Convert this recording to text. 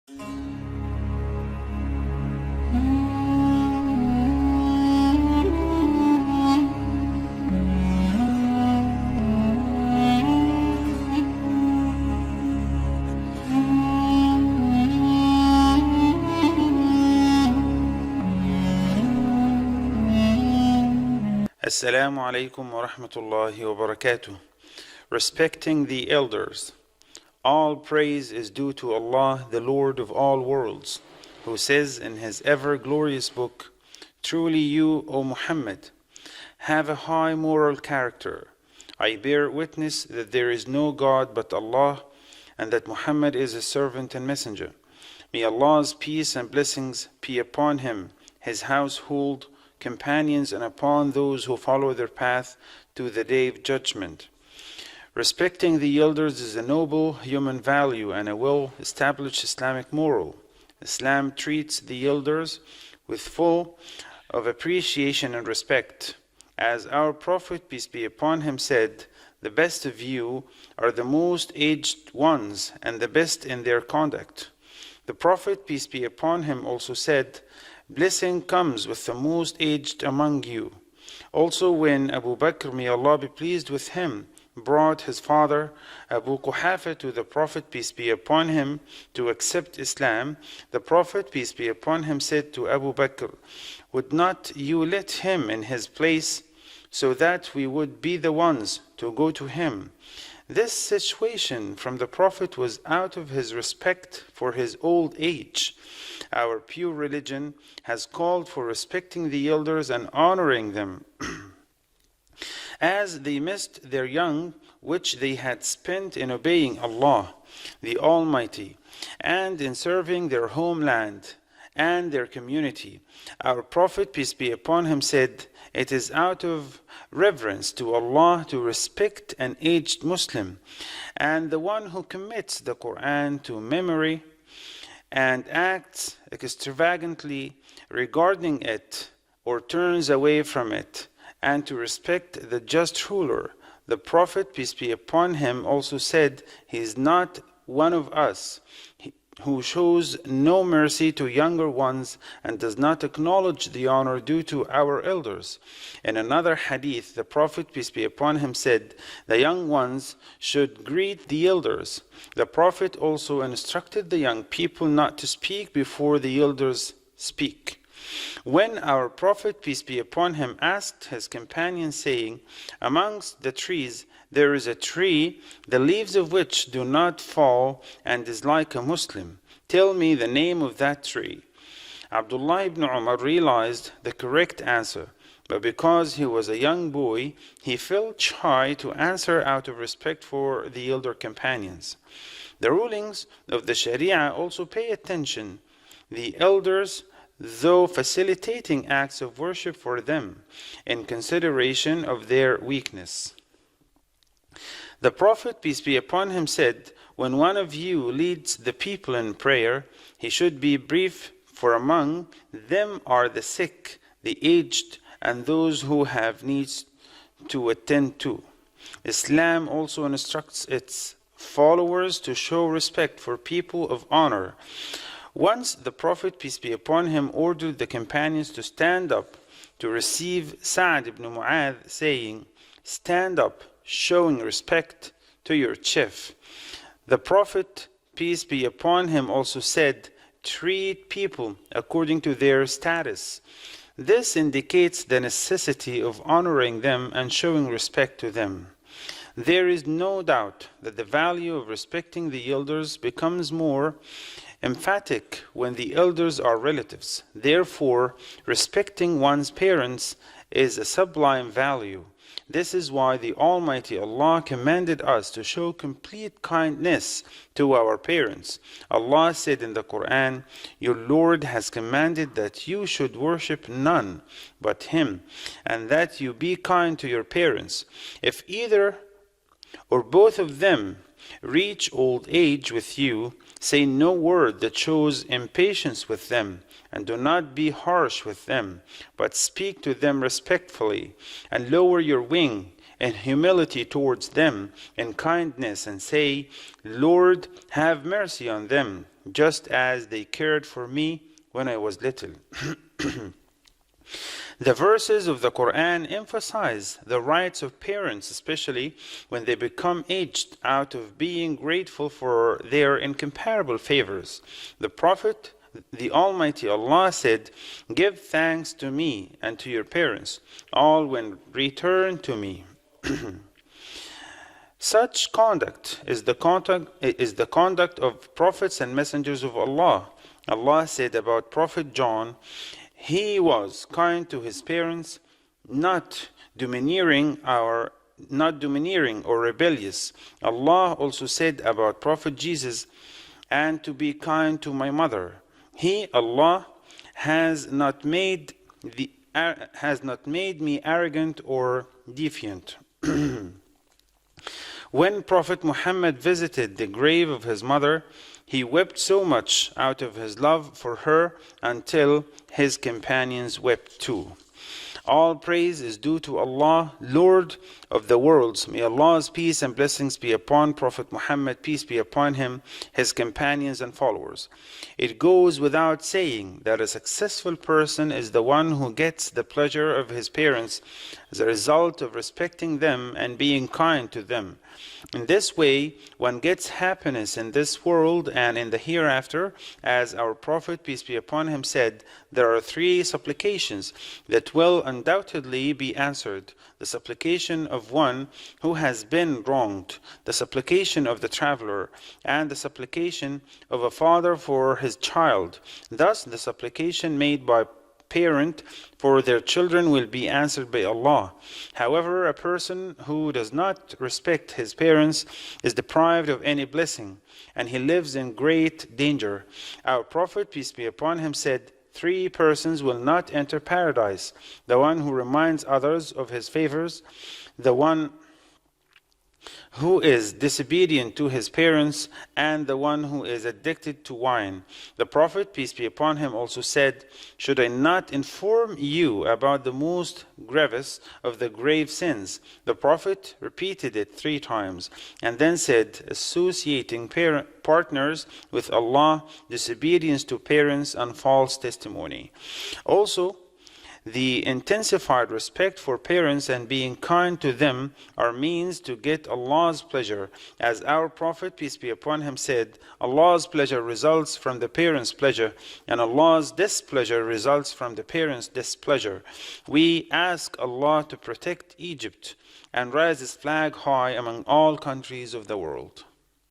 Assalamu alaikum wa rahmatullahi wa barakatuh. Respecting the elders. All praise is due to Allah, the Lord of all worlds, who says in His ever-glorious book, "Truly you, O Muhammad, have a high moral character. I bear witness that there is no God but Allah, and that Muhammad is His servant and messenger. May Allah's peace and blessings be upon him, his household, companions, and upon those who follow their path to the day of judgment." Respecting the elders is a noble human value and a well-established Islamic moral. Islam treats the elders with full of appreciation and respect. As our Prophet, peace be upon him, said, "The best of you are the most aged ones and the best in their conduct." The Prophet, peace be upon him, also said, "Blessing comes with the most aged among you." Also, when Abu Bakr, may Allah be pleased with him, brought his father Abu Quhafa to the Prophet, peace be upon him, to accept Islam, the Prophet, peace be upon him, said to Abu Bakr, "Would not you let him in his place, so that we would be the ones to go to him?" This situation from the Prophet was out of his respect for his old age. Our pure religion has called for respecting the elders and honoring them, as they missed their young, which they had spent in obeying Allah, the Almighty, and in serving their homeland and their community. Our Prophet, peace be upon him, said, "It is out of reverence to Allah to respect an aged Muslim, and the one who commits the Quran to memory and acts extravagantly regarding it or turns away from it, and to respect the just ruler." The Prophet, peace be upon him, also said, "He is not one of us who shows no mercy to younger ones and does not acknowledge the honor due to our elders." In another hadith, the Prophet, peace be upon him, said, "The young ones should greet the elders." The Prophet also instructed the young people not to speak before the elders speak. When our Prophet, peace be upon him, asked his companions, saying, "Amongst the trees there is a tree, the leaves of which do not fall, and is like a Muslim. Tell me the name of that tree." Abdullah ibn Umar realized the correct answer, but because he was a young boy, he felt shy to answer out of respect for the elder companions. The rulings of the Sharia also pay attention the elders, though facilitating acts of worship for them in consideration of their weakness. The Prophet, peace be upon him, said, "When one of you leads the people in prayer, he should be brief, for among them are the sick, the aged, and those who have needs to attend to." Islam also instructs its followers to show respect for people of honor. Once the Prophet, peace be upon him, ordered the companions to stand up to receive Sa'd ibn Mu'adh, saying, "Stand up, showing respect to your chief." The Prophet, peace be upon him, also said, "Treat people according to their status." This indicates the necessity of honoring them and showing respect to them. There is no doubt that the value of respecting the elders becomes more emphatic when the elders are relatives. Therefore, respecting one's parents is a sublime value. This is why the Almighty Allah commanded us to show complete kindness to our parents. Allah said in the Quran, "Your Lord has commanded that you should worship none but Him, and that you be kind to your parents. If either or both of them reach old age with you, say no word that shows impatience with them, and do not be harsh with them, but speak to them respectfully, and lower your wing in humility towards them, in kindness, and say, Lord, have mercy on them, just as they cared for me when I was little. The verses of the Quran emphasize the rights of parents, especially when they become aged, out of being grateful for their incomparable favors. The Prophet, the Almighty Allah, said, Give thanks to me and to your parents, all when return to me. Such conduct is the conduct of prophets and messengers of Allah. Allah said about Prophet John, he was kind to his parents, not domineering or rebellious. Allah also said about Prophet Jesus, and to be kind to my mother. He, Allah, has not made me arrogant or defiant. When Prophet Muhammad visited the grave of his mother, he wept so much out of his love for her until his companions wept too. All praise is due to Allah, Lord of the worlds. May Allah's peace and blessings be upon Prophet Muhammad, peace be upon him, his companions and followers. It goes without saying that a successful person is the one who gets the pleasure of his parents as a result of respecting them and being kind to them. In this way, one gets happiness in this world and in the hereafter. As our Prophet, peace be upon him, said, there are 3 supplications that will undoubtedly be answered. The supplication of one who has been wronged, the supplication of the traveler, and the supplication of a father for his child. Thus, the supplication made by parent for their children will be answered by Allah. However, a person who does not respect his parents is deprived of any blessing, and he lives in great danger. Our Prophet, peace be upon him, said, 3 persons will not enter paradise: the one who reminds others of his favors, the one who is disobedient to his parents, and the one who is addicted to wine. The Prophet, peace be upon him, also said, should I not inform you about the most grievous of the grave sins? The Prophet repeated it 3 times, and then said, associating partners with Allah, disobedience to parents, and false testimony. Also, the intensified respect for parents and being kind to them are means to get Allah's pleasure. As our Prophet, peace be upon him, said, Allah's pleasure results from the parents' pleasure, and Allah's displeasure results from the parents' displeasure. We ask Allah to protect Egypt and raise His flag high among all countries of the world.